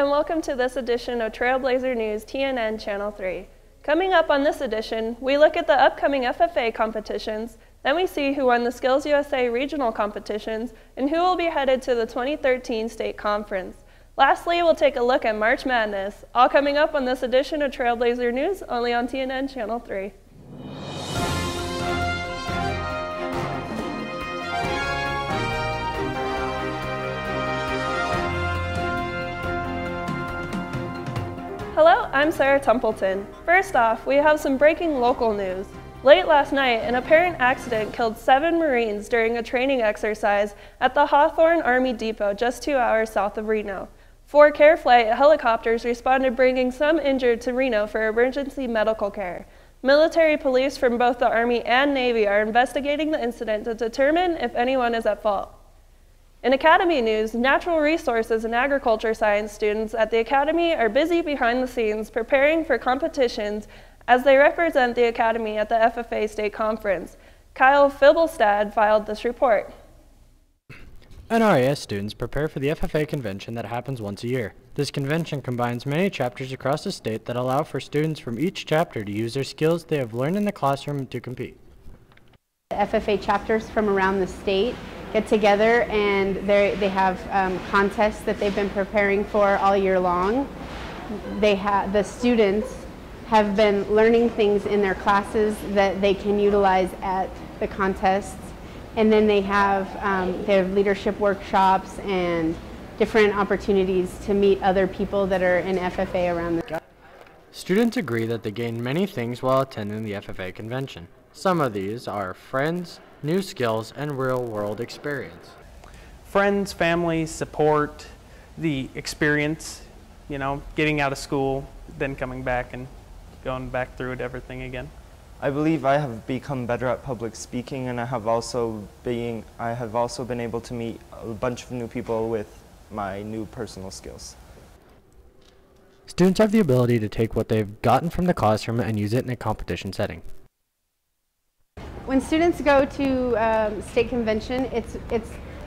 and welcome to this edition of Trailblazer News TNN Channel 3. Coming up on this edition, we look at the upcoming FFA competitions, then we see who won the Skills USA regional competitions, and who will be headed to the 2013 state conference. Lastly, we'll take a look at March Madness, all coming up on this edition of Trailblazer News, only on TNN Channel 3. Hello, I'm Sarah Templeton. First off, we have some breaking local news. Late last night, an apparent accident killed 7 Marines during a training exercise at the Hawthorne Army Depot just 2 hours south of Reno. 4 Care Flight helicopters responded, bringing some injured to Reno for emergency medical care. Military police from both the Army and Navy are investigating the incident to determine if anyone is at fault. In Academy news, natural resources and agriculture science students at the Academy are busy behind the scenes preparing for competitions as they represent the Academy at the FFA State Conference. Kyle Fibelstad filed this report. NRAS students prepare for the FFA convention that happens once a year. This convention combines many chapters across the state that allow for students from each chapter to use their skills they have learned in the classroom to compete. The FFA chapters from around the state get together and they have contests that they've been preparing for all year long. The students have been learning things in their classes that they can utilize at the contests, and then they have leadership workshops and different opportunities to meet other people that are in FFA around the. Students agree that they gain many things while attending the FFA convention. Some of these are friends, new skills, and real-world experience. Friends, family, support, the experience, getting out of school, then coming back and going back through it, everything again. I believe I have become better at public speaking, and I have also been able to meet a bunch of new people with my new personal skills. Students have the ability to take what they've gotten from the classroom and use it in a competition setting. When students go to state convention, it's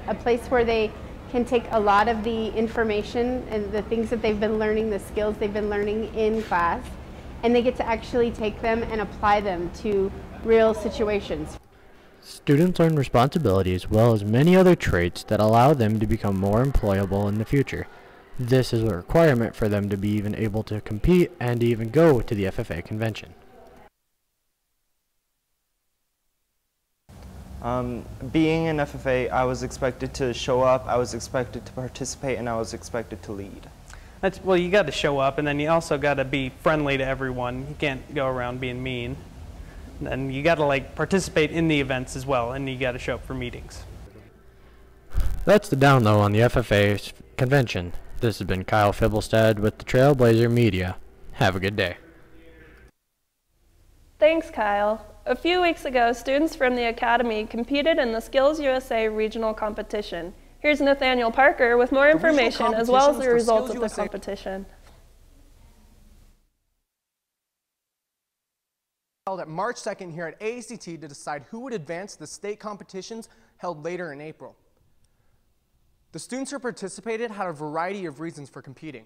a place where they can take a lot of the information and the things that they've been learning, the skills they've been learning in class, and they get to actually take them and apply them to real situations. Students learn responsibility as well as many other traits that allow them to become more employable in the future. This is a requirement for them to be even able to compete and even go to the FFA convention. Being in FFA, I was expected to show up, I was expected to participate, and I was expected to lead. Well, you got to show up, and then you also got to be friendly to everyone. You can't go around being mean. And you got to participate in the events as well, and you got to show up for meetings. That's the down low on the FFA convention. This has been Kyle Fibelstad with the Trailblazer Media. Have a good day. Thanks, Kyle. A few weeks ago, students from the Academy competed in the Skills USA regional competition. Here's Nathaniel Parker with more information as well as the results of the competition. Held at March 2nd here at AACT to decide who would advance to the state competitions held later in April. The students who participated had a variety of reasons for competing.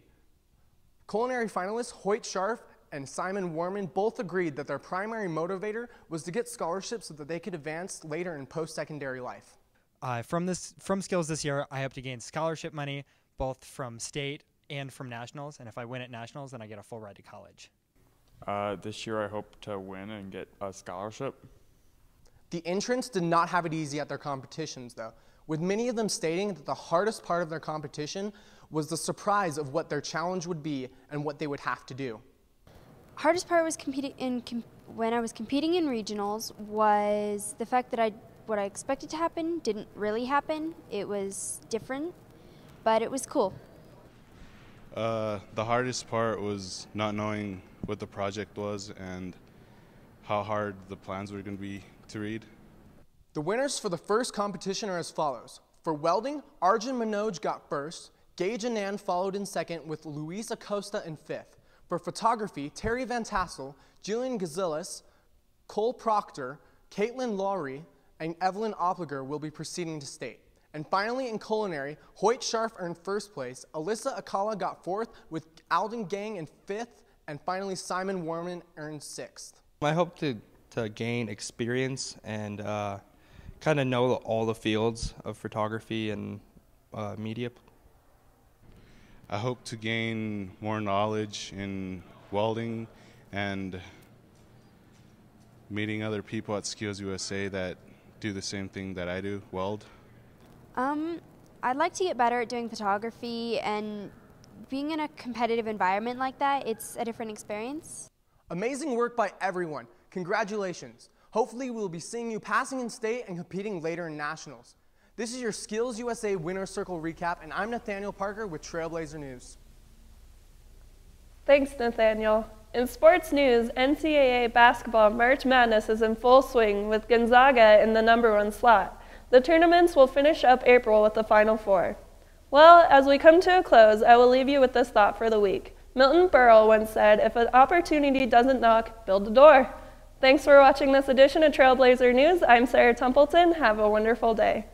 Culinary finalists Hoyt Scharf and Simon Warman both agreed that their primary motivator was to get scholarships so that they could advance later in post-secondary life. From Skills this year, I hope to gain scholarship money, both from state and from nationals, and if I win at nationals, then I get a full ride to college. This year I hope to win and get a scholarship. The entrants did not have it easy at their competitions, though, with many of them stating that the hardest part of their competition was the surprise of what their challenge would be and what they would have to do. Hardest part was when I was competing in regionals was the fact that what I expected to happen didn't really happen. It was different, but it was cool. The hardest part was not knowing what the project was and how hard the plans were going to be to read. The winners for the first competition are as follows. For welding, Arjun Manoj got first, Gage Anand followed in second with Luis Acosta in fifth. For photography, Terry Van Tassel, Jillian Gazillis, Cole Proctor, Caitlin Lowry, and Evelyn Opliger will be proceeding to state. And finally, in culinary, Hoyt Scharf earned first place, Alyssa Akala got fourth, with Alden Gang in fifth, and finally Simon Warman earned sixth. I hope to gain experience and kind of know all the fields of photography and media. I hope to gain more knowledge in welding and meeting other people at Skills USA that do the same thing that I do, weld. I'd like to get better at doing photography, and being in a competitive environment like that, it's a different experience. Amazing work by everyone. Congratulations. Hopefully we'll be seeing you passing in state and competing later in nationals. This is your Skills USA Winner's Circle recap, and I'm Nathaniel Parker with Trailblazer News. Thanks, Nathaniel. In sports news, NCAA basketball March Madness is in full swing with Gonzaga in the #1 slot. The tournaments will finish up April with the Final Four. Well, as we come to a close, I will leave you with this thought for the week. Milton Berle once said, "If an opportunity doesn't knock, build a door." Thanks for watching this edition of Trailblazer News. I'm Sarah Templeton. Have a wonderful day.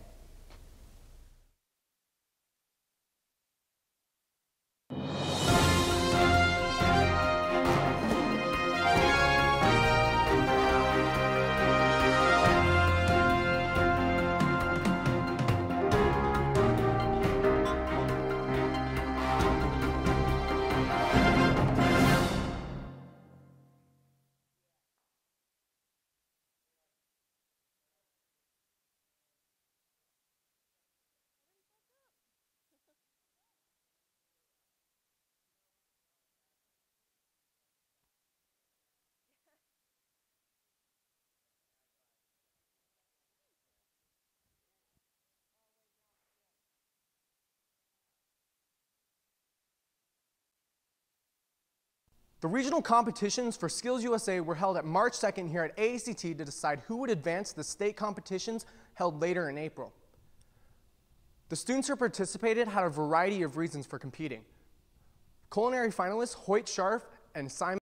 The regional competitions for Skills USA were held at March 2nd here at AACT to decide who would advance to the state competitions held later in April. The students who participated had a variety of reasons for competing. Culinary finalists Hoyt Scharf and Simon